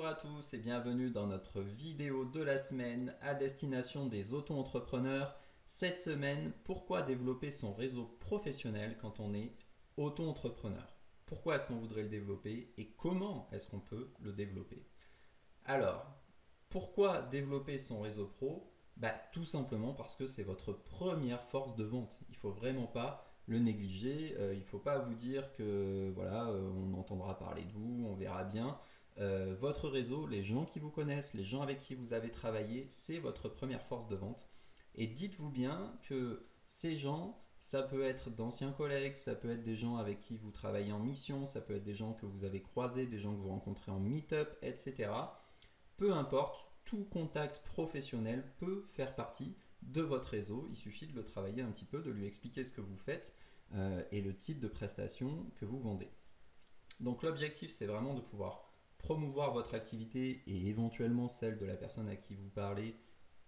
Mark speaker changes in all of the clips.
Speaker 1: à tous et bienvenue dans notre vidéo de la semaine à destination des auto-entrepreneurs. Cette semaine, pourquoi développer son réseau professionnel quand on est auto-entrepreneur? Pourquoi est-ce qu'on voudrait le développer et comment est-ce qu'on peut le développer? Alors, pourquoi développer son réseau pro? Tout simplement parce que c'est votre première force de vente. Il ne faut vraiment pas le négliger. Il ne faut pas vous dire que voilà, on entendra parler de vous, on verra bien. Votre réseau, les gens qui vous connaissent, les gens avec qui vous avez travaillé, c'est votre première force de vente. Et dites-vous bien que ces gens, ça peut être d'anciens collègues, ça peut être des gens avec qui vous travaillez en mission, ça peut être des gens que vous avez croisés, des gens que vous rencontrez en meet-up, etc. Peu importe, tout contact professionnel peut faire partie de votre réseau. Il suffit de le travailler un petit peu, de lui expliquer ce que vous faites et le type de prestations que vous vendez. Donc l'objectif, c'est vraiment de pouvoir promouvoir votre activité et éventuellement celle de la personne à qui vous parlez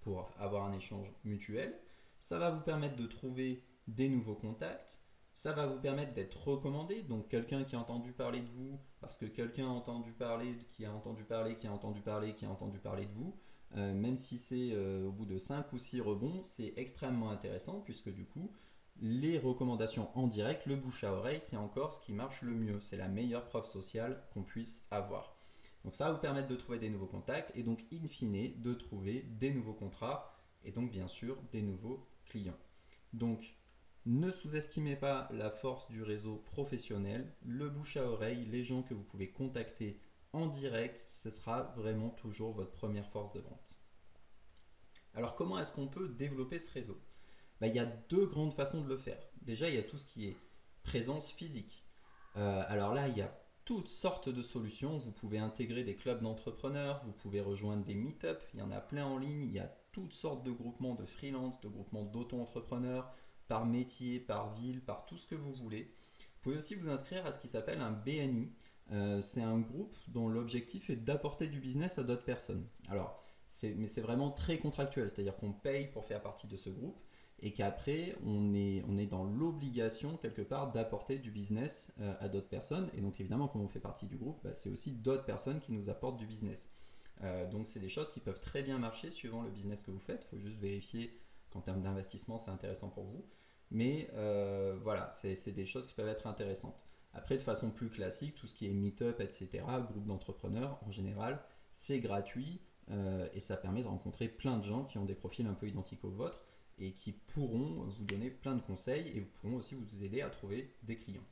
Speaker 1: pour avoir un échange mutuel. Ça va vous permettre de trouver des nouveaux contacts. Ça va vous permettre d'être recommandé, donc quelqu'un qui a entendu parler de vous, parce que quelqu'un a entendu parler, qui a entendu parler, qui a entendu parler, qui a entendu parler de vous, même si c'est au bout de 5 ou 6 rebonds, c'est extrêmement intéressant puisque du coup, les recommandations en direct, le bouche à oreille, c'est encore ce qui marche le mieux. C'est la meilleure preuve sociale qu'on puisse avoir. Donc ça va vous permettre de trouver des nouveaux contacts et donc in fine de trouver des nouveaux contrats et donc bien sûr des nouveaux clients. Donc ne sous-estimez pas la force du réseau professionnel, le bouche à oreille, les gens que vous pouvez contacter en direct, ce sera vraiment toujours votre première force de vente. Alors comment est-ce qu'on peut développer ce réseau? Il y a deux grandes façons de le faire. Déjà, il y a tout ce qui est présence physique. Alors là, il y a toutes sortes de solutions. Vous pouvez intégrer des clubs d'entrepreneurs, vous pouvez rejoindre des meet-up, il y en a plein en ligne, il y a toutes sortes de groupements de freelance, de groupements d'auto-entrepreneurs, par métier, par ville, par tout ce que vous voulez. Vous pouvez aussi vous inscrire à ce qui s'appelle un BNI. C'est un groupe dont l'objectif est d'apporter du business à d'autres personnes. Alors, mais c'est vraiment très contractuel, c'est-à-dire qu'on paye pour faire partie de ce groupe et qu'après on est dans l'obligation quelque part d'apporter du business à d'autres personnes. Et donc évidemment, comme on fait partie du groupe, c'est aussi d'autres personnes qui nous apportent du business. Donc c'est des choses qui peuvent très bien marcher suivant le business que vous faites. Il faut juste vérifier qu'en termes d'investissement c'est intéressant pour vous. Mais voilà, c'est des choses qui peuvent être intéressantes. Après, de façon plus classique, tout ce qui est meet-up, etc., groupe d'entrepreneurs, en général, c'est gratuit et ça permet de rencontrer plein de gens qui ont des profils un peu identiques aux vôtres et qui pourront vous donner plein de conseils et pourront aussi vous aider à trouver des clients.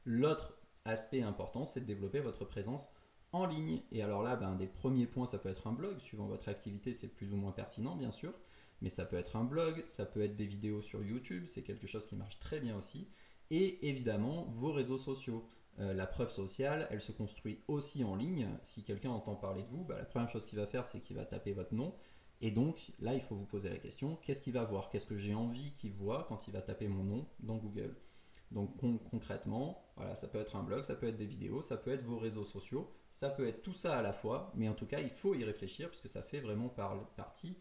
Speaker 1: L'autre aspect important, c'est de développer votre présence en ligne. Et alors là, un des premiers points, ça peut être un blog. Suivant votre activité, c'est plus ou moins pertinent, bien sûr. Mais ça peut être un blog, ça peut être des vidéos sur YouTube, c'est quelque chose qui marche très bien aussi. Et évidemment, vos réseaux sociaux. La preuve sociale, elle se construit aussi en ligne. Si quelqu'un entend parler de vous, la première chose qu'il va faire, c'est qu'il va taper votre nom. Et donc là, il faut vous poser la question, qu'est-ce qu'il va voir? Qu'est-ce que j'ai envie qu'il voit quand il va taper mon nom dans Google? Donc concrètement, voilà, ça peut être un blog, ça peut être des vidéos, ça peut être vos réseaux sociaux, ça peut être tout ça à la fois, mais en tout cas, il faut y réfléchir parce que ça fait vraiment partie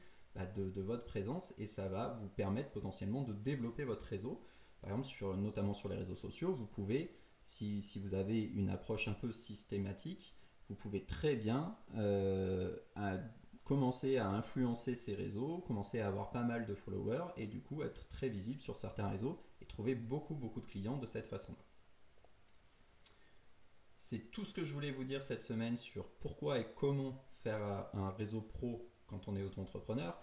Speaker 1: de votre présence et ça va vous permettre potentiellement de développer votre réseau. Par exemple, notamment sur les réseaux sociaux, vous pouvez, si vous avez une approche un peu systématique, vous pouvez très bien commencer à influencer ces réseaux, commencer à avoir pas mal de followers et du coup être très visible sur certains réseaux et trouver beaucoup de clients de cette façon-là. C'est tout ce que je voulais vous dire cette semaine sur pourquoi et comment faire un réseau pro quand on est auto-entrepreneur.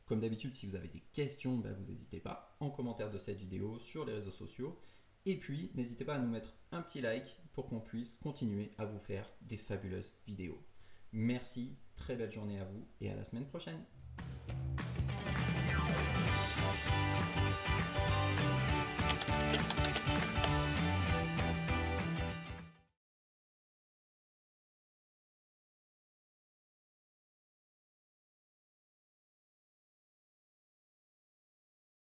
Speaker 1: Comme d'habitude, si vous avez des questions, vous n'hésitez pas en commentaire de cette vidéo sur les réseaux sociaux. Et puis, n'hésitez pas à nous mettre un petit like pour qu'on puisse continuer à vous faire des fabuleuses vidéos. Merci, très belle journée à vous et à la semaine prochaine.